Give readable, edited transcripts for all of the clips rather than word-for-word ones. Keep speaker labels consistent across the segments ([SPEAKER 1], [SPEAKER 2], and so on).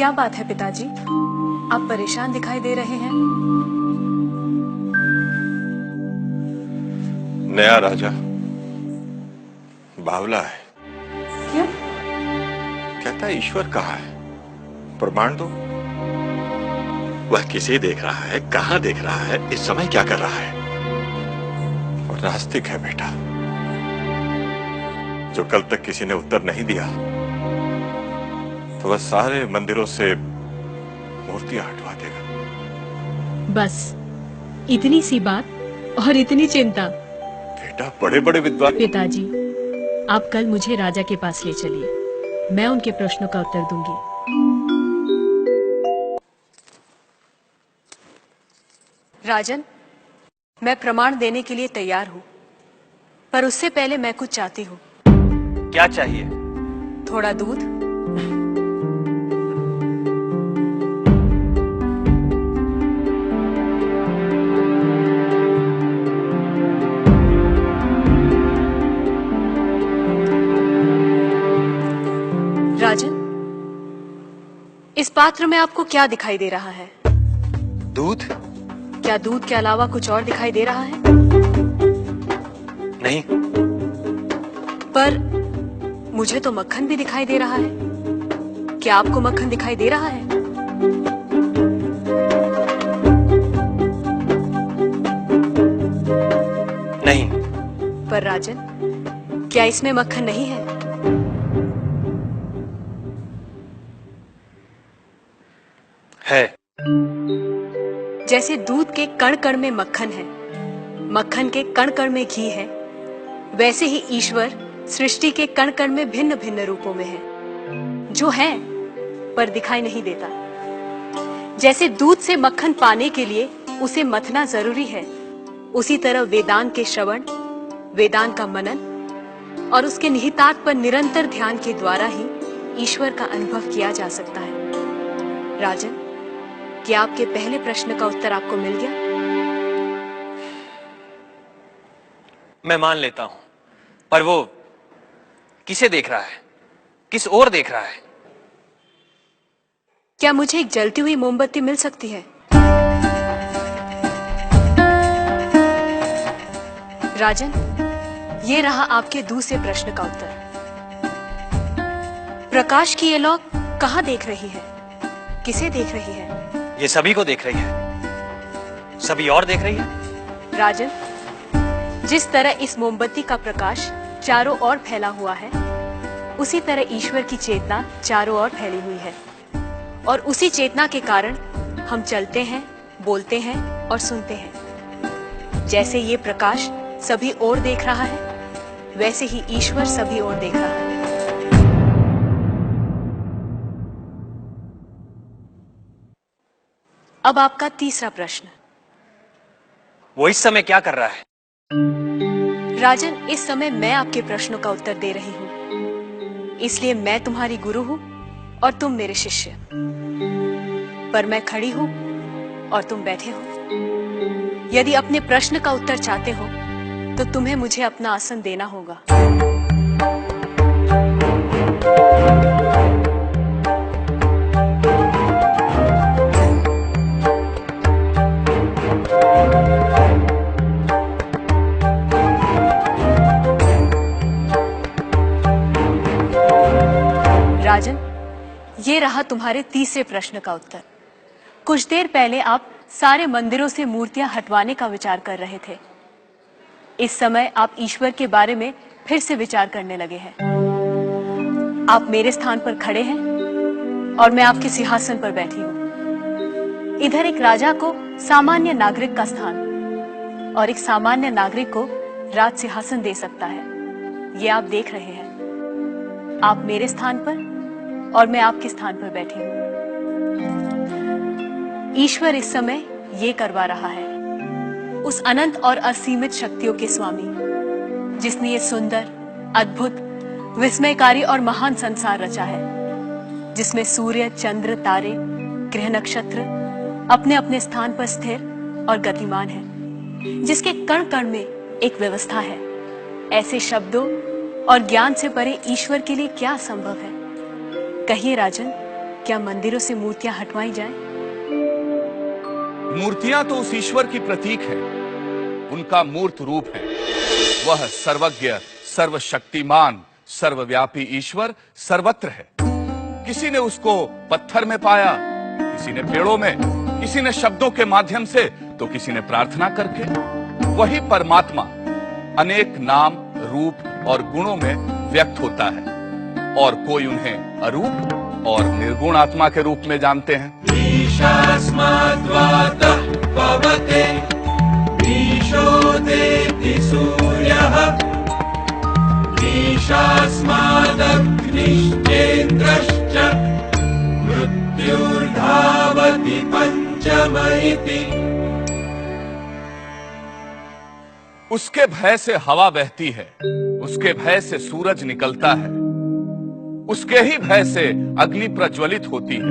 [SPEAKER 1] क्या बात है पिताजी, आप परेशान दिखाई दे रहे हैं।
[SPEAKER 2] नया राजा बावला है।
[SPEAKER 1] क्यों?
[SPEAKER 2] कहता है ईश्वर कहाँ है, प्रमाण दो। वह किसे देख रहा है, कहां देख रहा है, इस समय क्या कर रहा है। और नास्तिक है बेटा, जो कल तक किसी ने उत्तर नहीं दिया तो वह सारे मंदिरों से मूर्तियां हटवा देगा।
[SPEAKER 3] बस इतनी सी बात और इतनी चिंता।
[SPEAKER 2] बेटा बड़े बड़े विद्वान।
[SPEAKER 3] पिताजी, आप कल मुझे राजा के पास ले चलिए, मैं उनके प्रश्नों का उत्तर दूंगी।
[SPEAKER 1] राजन, मैं प्रमाण देने के लिए तैयार हूँ, पर उससे पहले मैं कुछ चाहती हूँ।
[SPEAKER 4] क्या चाहिए?
[SPEAKER 1] थोड़ा दूध। राजन, इस पात्र में आपको क्या दिखाई दे रहा है?
[SPEAKER 4] दूध?
[SPEAKER 1] क्या दूध के अलावा कुछ और दिखाई दे रहा है?
[SPEAKER 4] नहीं।
[SPEAKER 1] पर मुझे तो मक्खन भी दिखाई दे रहा है। क्या आपको मक्खन दिखाई दे रहा है?
[SPEAKER 4] नहीं।
[SPEAKER 1] पर राजन, क्या इसमें मक्खन नहीं है?
[SPEAKER 4] है।
[SPEAKER 1] जैसे दूध के कण कण में मक्खन है, मक्खन के कण कण में घी है, वैसे ही ईश्वर सृष्टि के कण कण में भिन्न भिन्न रूपों में है, जो है पर दिखाई नहीं देता। जैसे दूध से मक्खन पाने के लिए उसे मथना जरूरी है, उसी तरह वेदांत के श्रवण, वेदांत का मनन और उसके निहितार्थ पर निरंतर ध्यान के द्वारा ही ईश्वर का अनुभव किया जा सकता है। राजन, क्या आपके पहले प्रश्न का उत्तर आपको मिल गया?
[SPEAKER 4] मैं मान लेता हूं, पर वो किसे देख रहा है, किस ओर देख रहा है?
[SPEAKER 1] क्या मुझे एक जलती हुई मोमबत्ती मिल सकती है? राजन, ये रहा आपके दूसरे प्रश्न का उत्तर। प्रकाश की ये लौ कहां देख रही है, किसे देख रही है?
[SPEAKER 4] ये सभी को देख रही है। सभी और देख रही है।
[SPEAKER 1] राजन, जिस तरह इस मोमबत्ती का प्रकाश चारों ओर फैला हुआ है, उसी तरह ईश्वर की चेतना चारों ओर फैली हुई है, और उसी चेतना के कारण हम चलते हैं, बोलते हैं और सुनते हैं। जैसे ये प्रकाश सभी ओर देख रहा है, वैसे ही ईश्वर सभी ओर देख रहा है। अब आपका तीसरा प्रश्न।
[SPEAKER 4] वो इस समय क्या कर रहा है?
[SPEAKER 1] राजन, इस समय मैं आपके प्रश्नों का उत्तर दे रही हूँ, इसलिए मैं तुम्हारी गुरु हूँ और तुम मेरे शिष्य। पर मैं खड़ी हूँ और तुम बैठे हो। यदि अपने प्रश्न का उत्तर चाहते हो तो तुम्हें मुझे अपना आसन देना होगा। राजन, ये रहा तुम्हारे तीसरे प्रश्न का उत्तर। कुछ देर पहले आप सारे मंदिरों से मूर्तियां हटवाने का विचार कर रहे थे। इस समय आप ईश्वर के बारे में फिर से विचार करने लगे हैं। आप मेरे स्थान पर खड़े हैं और मैं आपके सिंहासन पर बैठी हूं। इधर एक राजा को सामान्य नागरिक का स्थान और एक सामान्य नागरिक को राज सिंहासन दे सकता है, ये आप देख रहे हैं। आप मेरे स्थान पर और मैं आपके स्थान पर बैठी हूं। ईश्वर इस समय ये करवा रहा है, उस अनंत और असीमित शक्तियों के स्वामी जिसने ये सुंदर, अद्भुत, विस्मयकारी और महान संसार रचा है, जिसमें सूर्य, चंद्र, तारे, ग्रह, नक्षत्र अपने अपने स्थान पर स्थिर और गतिमान है, जिसके कण कण में एक व्यवस्था है। ऐसे शब्दों और ज्ञान से परे ईश्वर के लिए क्या संभव है? कहिए राजन, क्या मंदिरों से मूर्तियां हटवाई जाएं?
[SPEAKER 5] मूर्तियां तो उस ईश्वर की प्रतीक है, उनका मूर्त रूप है। वह सर्वज्ञ, सर्वशक्तिमान, सर्वव्यापी ईश्वर सर्वत्र है। किसी ने उसको पत्थर में पाया, किसी ने पेड़ों में, किसी ने शब्दों के माध्यम से, तो किसी ने प्रार्थना करके। वही परमात्मा अनेक नाम, रूप और गुणों में व्यक्त होता है, और कोई उन्हें अरूप और निर्गुण आत्मा के रूप में जानते हैं।
[SPEAKER 6] मृत्युर्धावति पंचमइति।
[SPEAKER 5] उसके भय से हवा बहती है, उसके भय से सूरज निकलता है, उसके ही भय से अग्नि प्रज्वलित होती है।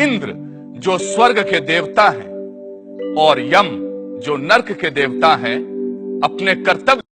[SPEAKER 5] इंद्र जो स्वर्ग के देवता हैं और यम जो नर्क के देवता हैं, अपने कर्तव्य